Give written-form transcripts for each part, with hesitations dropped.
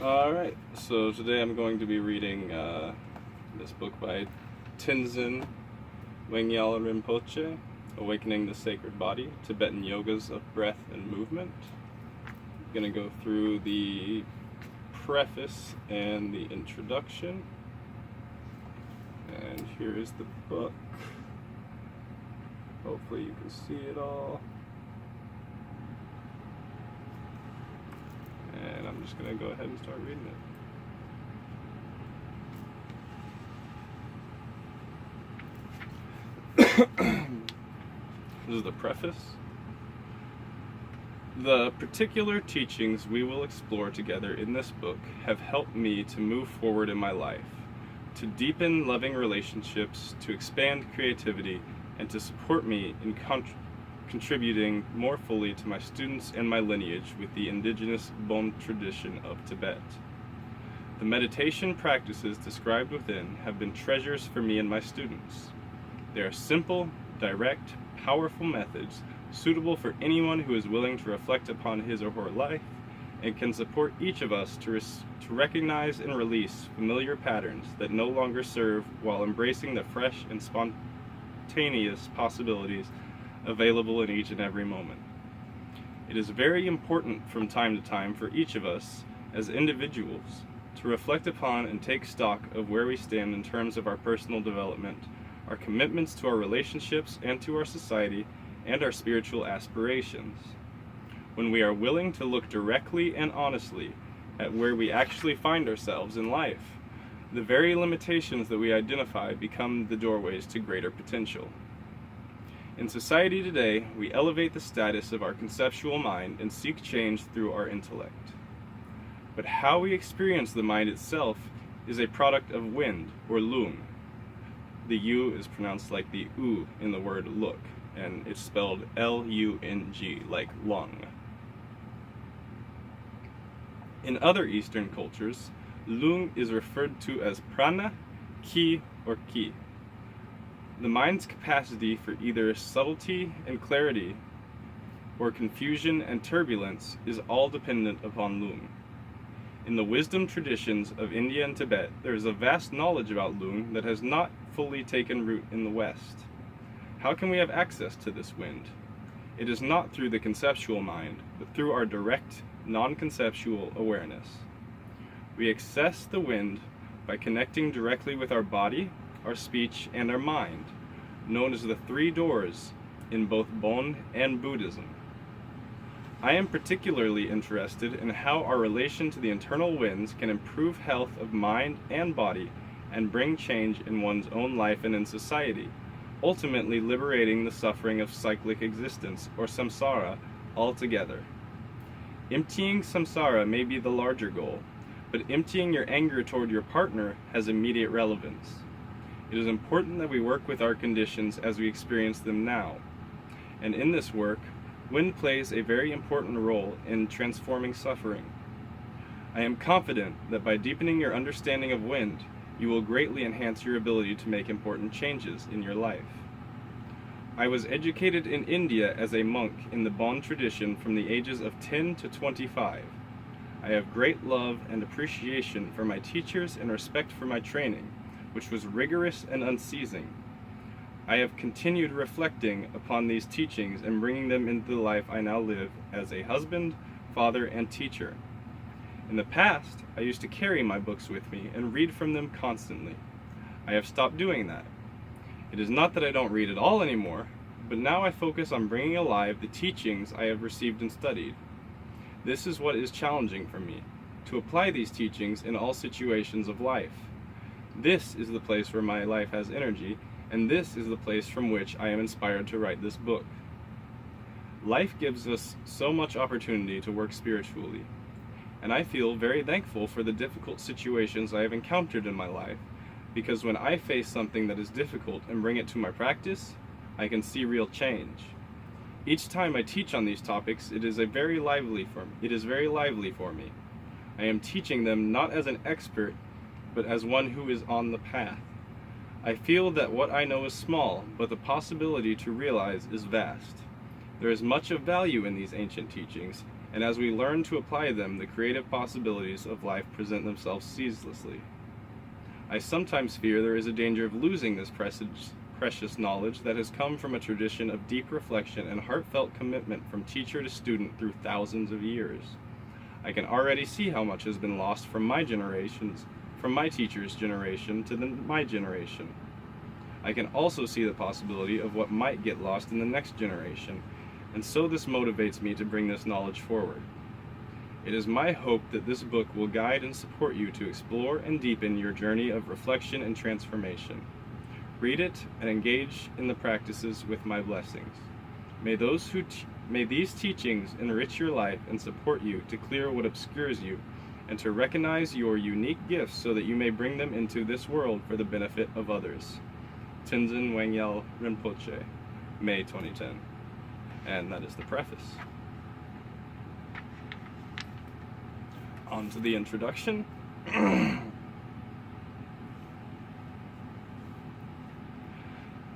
Alright, so today I'm going to be reading this book by Tenzin, Wangyal Rinpoche, Awakening the Sacred Body, Tibetan Yogas of Breath and Movement. I'm going to go through the preface and the introduction. And here is the book. Hopefully you can see it all. And I'm just going to go ahead and start reading it. This is the preface. The particular teachings we will explore together in this book have helped me to move forward in my life, to deepen loving relationships, to expand creativity, and to support me in contributing more fully to my students and my lineage with the indigenous Bon tradition of Tibet. The meditation practices described within have been treasures for me and my students. They are simple, direct, powerful methods suitable for anyone who is willing to reflect upon his or her life and can support each of us to recognize and release familiar patterns that no longer serve while embracing the fresh and spontaneous possibilities available in each and every moment. It is very important from time to time for each of us as individuals to reflect upon and take stock of where we stand in terms of our personal development, our commitments to our relationships and to our society, and our spiritual aspirations. When we are willing to look directly and honestly at where we actually find ourselves in life, the very limitations that we identify become the doorways to greater potential. In society today, we elevate the status of our conceptual mind and seek change through our intellect. But how we experience the mind itself is a product of wind, or lung. The U is pronounced like the U in the word look, and it's spelled L-U-N-G, like lung. In other Eastern cultures, lung is referred to as prana, ki, or ki. The mind's capacity for either subtlety and clarity or confusion and turbulence is all dependent upon lung. In the wisdom traditions of India and Tibet, there is a vast knowledge about lung that has not fully taken root in the West. How can we have access to this wind? It is not through the conceptual mind, but through our direct, non-conceptual awareness. We access the wind by connecting directly with our body, our speech, and our mind, known as the three doors in both Bon and Buddhism. I am particularly interested in how our relation to the internal winds can improve health of mind and body and bring change in one's own life and in society, ultimately liberating the suffering of cyclic existence, or samsara, altogether. Emptying samsara may be the larger goal, but emptying your anger toward your partner has immediate relevance. It is important that we work with our conditions as we experience them now. And in this work, wind plays a very important role in transforming suffering. I am confident that by deepening your understanding of wind, you will greatly enhance your ability to make important changes in your life. I was educated in India as a monk in the Bon tradition from the ages of 10 to 25. I have great love and appreciation for my teachers and respect for my training, which was rigorous and unceasing. I have continued reflecting upon these teachings and bringing them into the life I now live as a husband, father, and teacher. In the past, I used to carry my books with me and read from them constantly. I have stopped doing that. It is not that I don't read at all anymore, but now I focus on bringing alive the teachings I have received and studied. This is what is challenging for me, to apply these teachings in all situations of life. This is the place where my life has energy, and this is the place from which I am inspired to write this book. Life gives us so much opportunity to work spiritually, and I feel very thankful for the difficult situations I have encountered in my life, because when I face something that is difficult and bring it to my practice, I can see real change. Each time I teach on these topics, it is very lively for me. I am teaching them not as an expert, but as one who is on the path. I feel that what I know is small, but the possibility to realize is vast. There is much of value in these ancient teachings, and as we learn to apply them, the creative possibilities of life present themselves ceaselessly. I sometimes fear there is a danger of losing this precious knowledge that has come from a tradition of deep reflection and heartfelt commitment from teacher to student through thousands of years. I can already see how much has been lost from my teacher's generation to my generation. I can also see the possibility of what might get lost in the next generation, and so this motivates me to bring this knowledge forward. It is my hope that this book will guide and support you to explore and deepen your journey of reflection and transformation. Read it and engage in the practices with my blessings. May these teachings enrich your life and support you to clear what obscures you and to recognize your unique gifts so that you may bring them into this world for the benefit of others. Tenzin Wangyal Rinpoche, May 2010. And that is the preface. On to the introduction.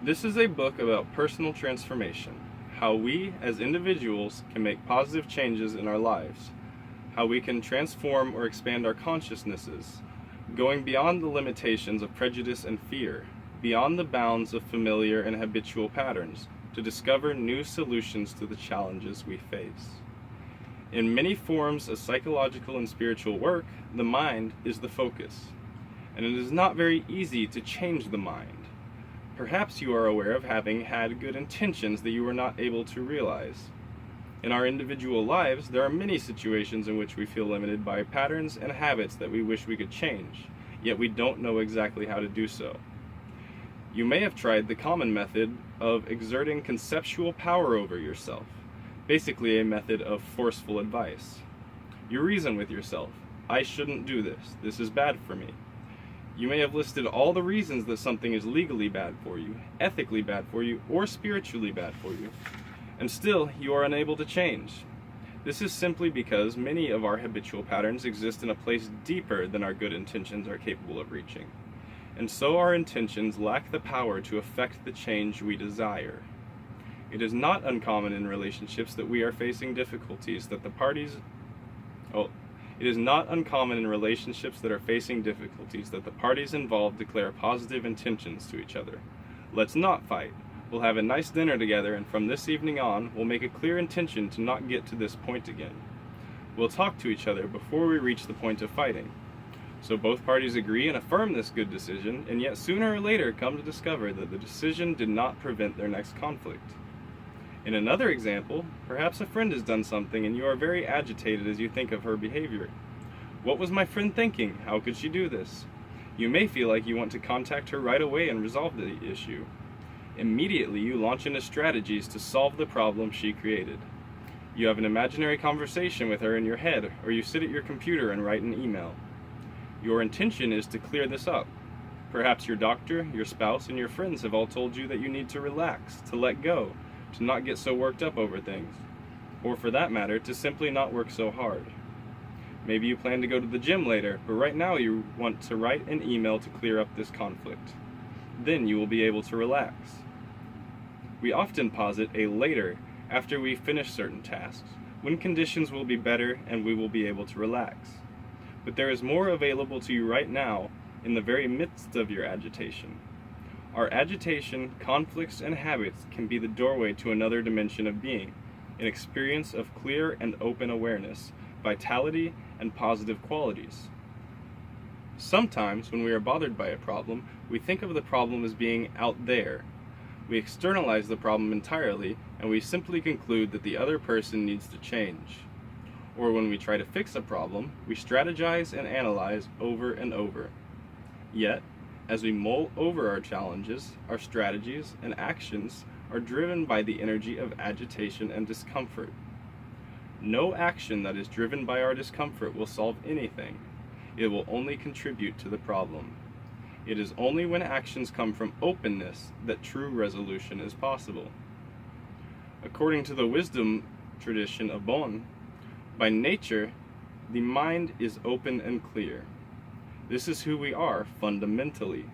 This is a book about personal transformation, how we as individuals can make positive changes in our lives, how we can transform or expand our consciousnesses, going beyond the limitations of prejudice and fear, beyond the bounds of familiar and habitual patterns, to discover new solutions to the challenges we face. In many forms of psychological and spiritual work, the mind is the focus, and it is not very easy to change the mind. Perhaps you are aware of having had good intentions that you were not able to realize. In our individual lives, there are many situations in which we feel limited by patterns and habits that we wish we could change, yet we don't know exactly how to do so. You may have tried the common method of exerting conceptual power over yourself, basically a method of forceful advice. You reason with yourself, I shouldn't do this, this is bad for me. You may have listed all the reasons that something is legally bad for you, ethically bad for you, or spiritually bad for you, and still you are unable to change. This is simply because many of our habitual patterns exist in a place deeper than our good intentions are capable of reaching. And so our intentions lack the power to affect the change we desire. It is not uncommon in relationships that we are facing difficulties that the parties involved declare positive intentions to each other. Let's not fight. We'll have a nice dinner together, and from this evening on, we'll make a clear intention to not get to this point again. We'll talk to each other before we reach the point of fighting. So both parties agree and affirm this good decision, and yet sooner or later come to discover that the decision did not prevent their next conflict. In another example, perhaps a friend has done something and you are very agitated as you think of her behavior. What was my friend thinking? How could she do this? You may feel like you want to contact her right away and resolve the issue. Immediately you launch into strategies to solve the problem she created. You have an imaginary conversation with her in your head, or you sit at your computer and write an email. Your intention is to clear this up. Perhaps your doctor, your spouse, and your friends have all told you that you need to relax, to let go, to not get so worked up over things, or for that matter, to simply not work so hard. Maybe you plan to go to the gym later, but right now you want to write an email to clear up this conflict. Then you will be able to relax. We often posit a later after we finish certain tasks, when conditions will be better and we will be able to relax. But there is more available to you right now in the very midst of your agitation. Our agitation, conflicts, and habits can be the doorway to another dimension of being, an experience of clear and open awareness, vitality, and positive qualities. Sometimes, when we are bothered by a problem, we think of the problem as being out there. We externalize the problem entirely, and we simply conclude that the other person needs to change. Or when we try to fix a problem, we strategize and analyze over and over. Yet, as we mull over our challenges, our strategies and actions are driven by the energy of agitation and discomfort. No action that is driven by our discomfort will solve anything. It will only contribute to the problem. It is only when actions come from openness that true resolution is possible. According to the wisdom tradition of Bon, by nature, the mind is open and clear. This is who we are fundamentally.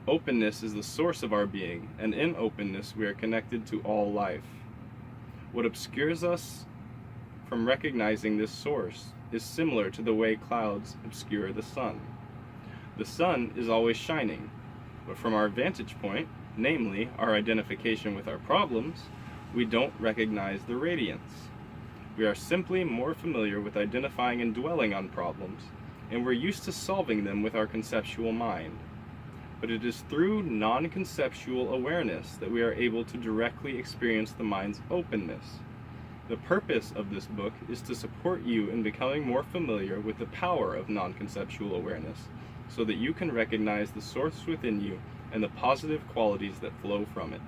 Openness is the source of our being, and in openness we are connected to all life. What obscures us from recognizing this source is similar to the way clouds obscure the sun. The sun is always shining, but from our vantage point, namely our identification with our problems, we don't recognize the radiance. We are simply more familiar with identifying and dwelling on problems, and we're used to solving them with our conceptual mind. But it is through non-conceptual awareness that we are able to directly experience the mind's openness. The purpose of this book is to support you in becoming more familiar with the power of non-conceptual awareness, so that you can recognize the source within you and the positive qualities that flow from it.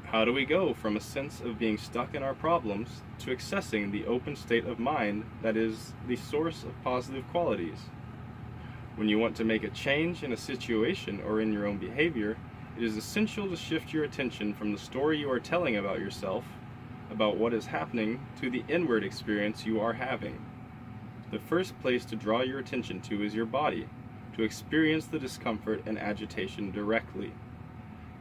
How do we go from a sense of being stuck in our problems to accessing the open state of mind that is the source of positive qualities? When you want to make a change in a situation or in your own behavior, it is essential to shift your attention from the story you are telling about yourself, about what is happening, to the inward experience you are having. The first place to draw your attention to is your body, to experience the discomfort and agitation directly.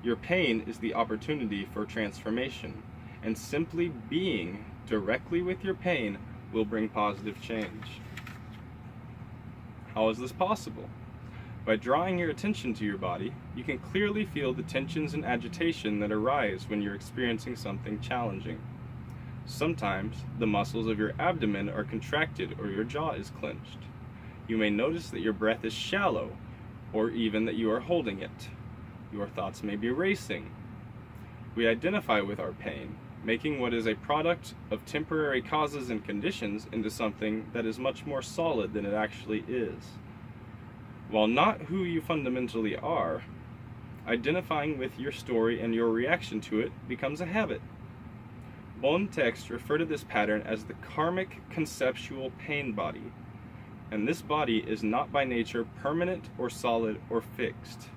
Your pain is the opportunity for transformation, and simply being directly with your pain will bring positive change. How is this possible? By drawing your attention to your body, you can clearly feel the tensions and agitation that arise when you're experiencing something challenging. Sometimes, the muscles of your abdomen are contracted or your jaw is clenched. You may notice that your breath is shallow, or even that you are holding it. Your thoughts may be racing. We identify with our pain, making what is a product of temporary causes and conditions into something that is much more solid than it actually is. While not who you fundamentally are, identifying with your story and your reaction to it becomes a habit. Bon texts refer to this pattern as the karmic conceptual pain body, and this body is not by nature permanent or solid or fixed.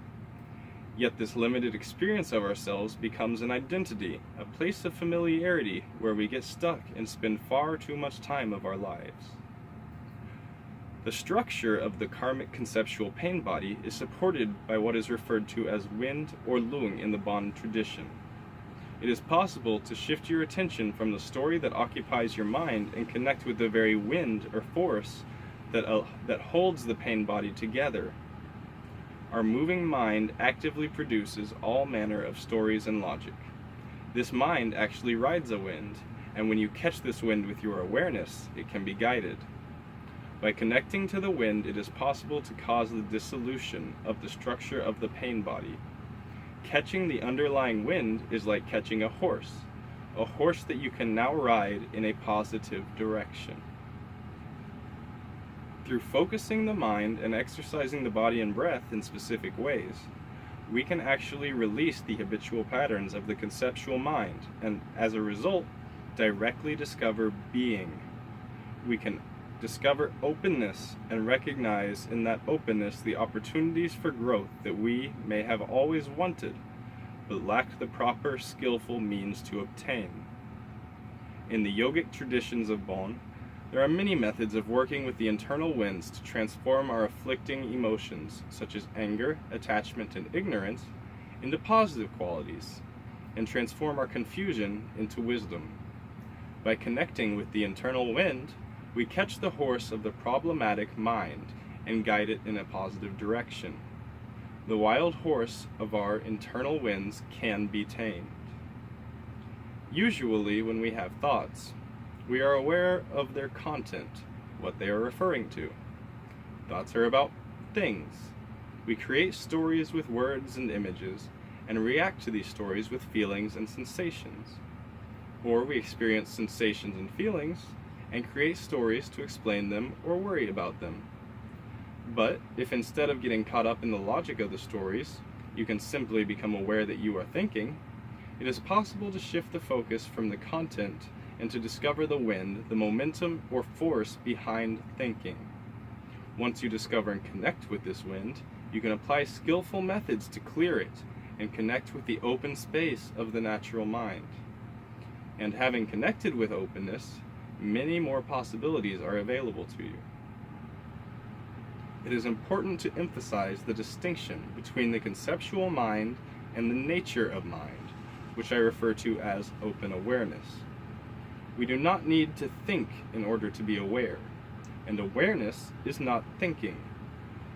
Yet this limited experience of ourselves becomes an identity, a place of familiarity where we get stuck and spend far too much time of our lives. The structure of the karmic conceptual pain body is supported by what is referred to as wind or lung in the Bon tradition. It is possible to shift your attention from the story that occupies your mind and connect with the very wind or force that holds the pain body together. Our moving mind actively produces all manner of stories and logic. This mind actually rides a wind, and when you catch this wind with your awareness, it can be guided. By connecting to the wind, it is possible to cause the dissolution of the structure of the pain body. Catching the underlying wind is like catching a horse that you can now ride in a positive direction. Through focusing the mind and exercising the body and breath in specific ways, we can actually release the habitual patterns of the conceptual mind and, as a result, directly discover being. We can discover openness and recognize in that openness the opportunities for growth that we may have always wanted, but lacked the proper skillful means to obtain. In the yogic traditions of Bon, there are many methods of working with the internal winds to transform our afflicting emotions, such as anger, attachment, and ignorance, into positive qualities, and transform our confusion into wisdom. By connecting with the internal wind, we catch the horse of the problematic mind and guide it in a positive direction. The wild horse of our internal winds can be tamed. Usually, when we have thoughts, we are aware of their content, what they are referring to. Thoughts are about things. We create stories with words and images, and react to these stories with feelings and sensations. Or we experience sensations and feelings, and create stories to explain them or worry about them. But if instead of getting caught up in the logic of the stories, you can simply become aware that you are thinking, it is possible to shift the focus from the content and to discover the wind, the momentum or force behind thinking. Once you discover and connect with this wind, you can apply skillful methods to clear it and connect with the open space of the natural mind. And having connected with openness, many more possibilities are available to you. It is important to emphasize the distinction between the conceptual mind and the nature of mind, which I refer to as open awareness. We do not need to think in order to be aware, and awareness is not thinking.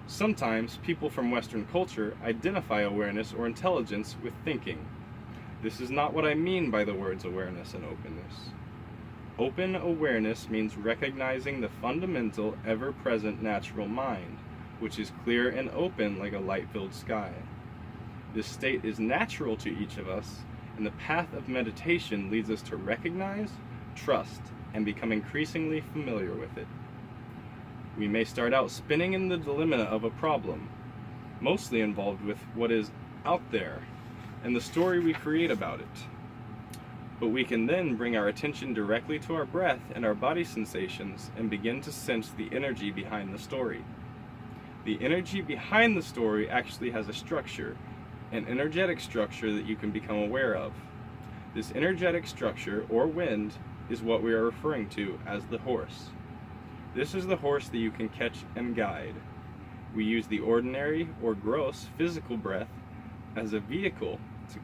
Sometimes people from Western culture identify awareness or intelligence with thinking. This is not what I mean by the words awareness and openness. Open awareness means recognizing the fundamental, ever-present natural mind, which is clear and open like a light-filled sky. This state is natural to each of us, and the path of meditation leads us to recognize, trust, and become increasingly familiar with it. We may start out spinning in the dilemma of a problem, mostly involved with what is out there and the story we create about it. But we can then bring our attention directly to our breath and our body sensations and begin to sense the energy behind the story. The energy behind the story actually has a structure, an energetic structure that you can become aware of. This energetic structure, or wind, is what we are referring to as the horse. This is the horse that you can catch and guide. We use the ordinary or gross physical breath as a vehicle to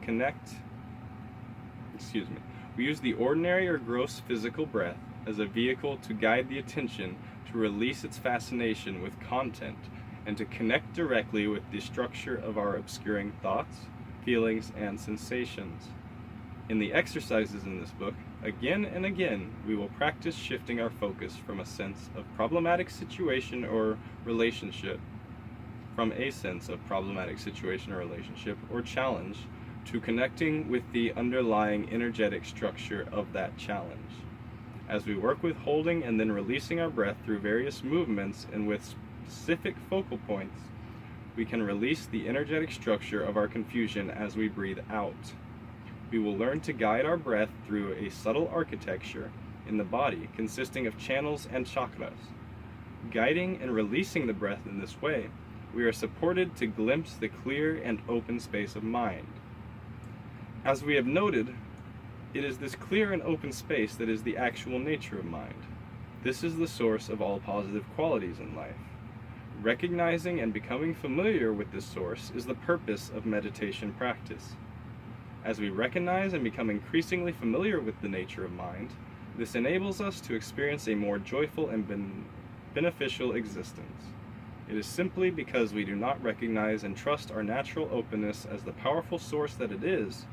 We use the ordinary or gross physical breath as a vehicle to guide the attention to release its fascination with content and to connect directly with the structure of our obscuring thoughts, feelings, and sensations. In the exercises in this book, again and again, we will practice shifting our focus from a sense of problematic situation or relationship, or challenge, to connecting with the underlying energetic structure of that challenge. As we work with holding and then releasing our breath through various movements and with specific focal points, we can release the energetic structure of our confusion as we breathe out. We will learn to guide our breath through a subtle architecture in the body consisting of channels and chakras. Guiding and releasing the breath in this way, we are supported to glimpse the clear and open space of mind. As we have noted, it is this clear and open space that is the actual nature of mind. This is the source of all positive qualities in life. Recognizing and becoming familiar with this source is the purpose of meditation practice. As we recognize and become increasingly familiar with the nature of mind, this enables us to experience a more joyful and beneficial existence. It is simply because we do not recognize and trust our natural openness as the powerful source that it is,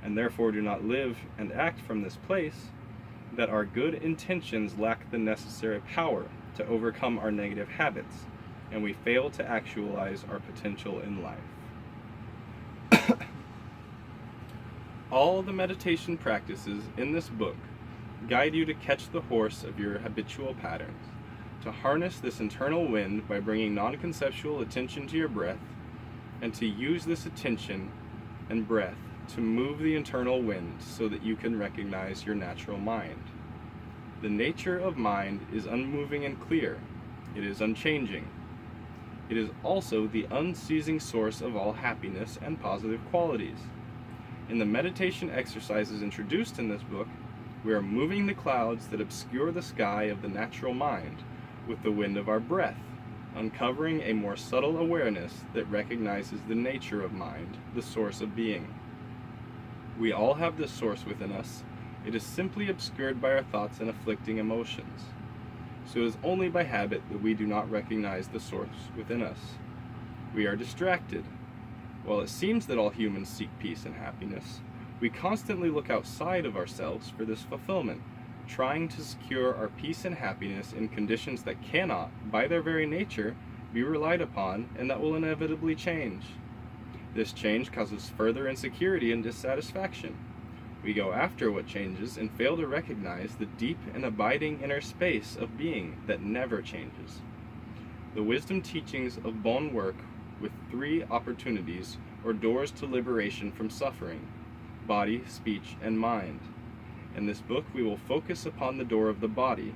and therefore do not live and act from this place, that our good intentions lack the necessary power to overcome our negative habits, and we fail to actualize our potential in life. All the meditation practices in this book guide you to catch the horse of your habitual patterns, to harness this internal wind by bringing non-conceptual attention to your breath, and to use this attention and breath to move the internal wind so that you can recognize your natural mind. The nature of mind is unmoving and clear. It is unchanging. It is also the unceasing source of all happiness and positive qualities. In the meditation exercises introduced in this book, we are moving the clouds that obscure the sky of the natural mind with the wind of our breath, uncovering a more subtle awareness that recognizes the nature of mind, the source of being. We all have this source within us. It is simply obscured by our thoughts and afflicting emotions. So it is only by habit that we do not recognize the source within us. We are distracted. While it seems that all humans seek peace and happiness, we constantly look outside of ourselves for this fulfillment, trying to secure our peace and happiness in conditions that cannot, by their very nature, be relied upon and that will inevitably change. This change causes further insecurity and dissatisfaction. We go after what changes and fail to recognize the deep and abiding inner space of being that never changes. The wisdom teachings of Bon work with 3 opportunities or doors to liberation from suffering: body, speech, and mind. In this book, we will focus upon the door of the body.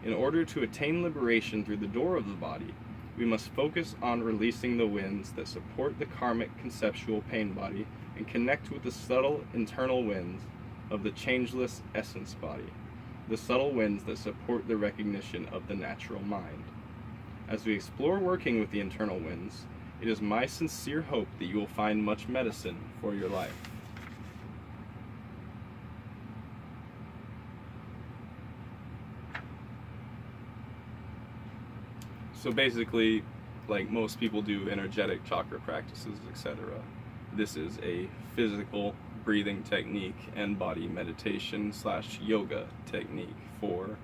In order to attain liberation through the door of the body, we must focus on releasing the winds that support the karmic conceptual pain body and connect with the subtle internal winds of the changeless essence body, the subtle winds that support the recognition of the natural mind. As we explore working with the internal winds, it is my sincere hope that you will find much medicine for your life. So basically, like most people do energetic chakra practices, etc., this is a physical breathing technique and body meditation / yoga technique for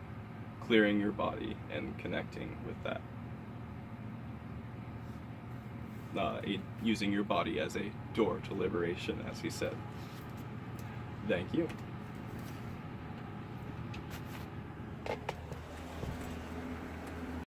clearing your body and connecting with that. Using your body as a door to liberation, as he said. Thank you.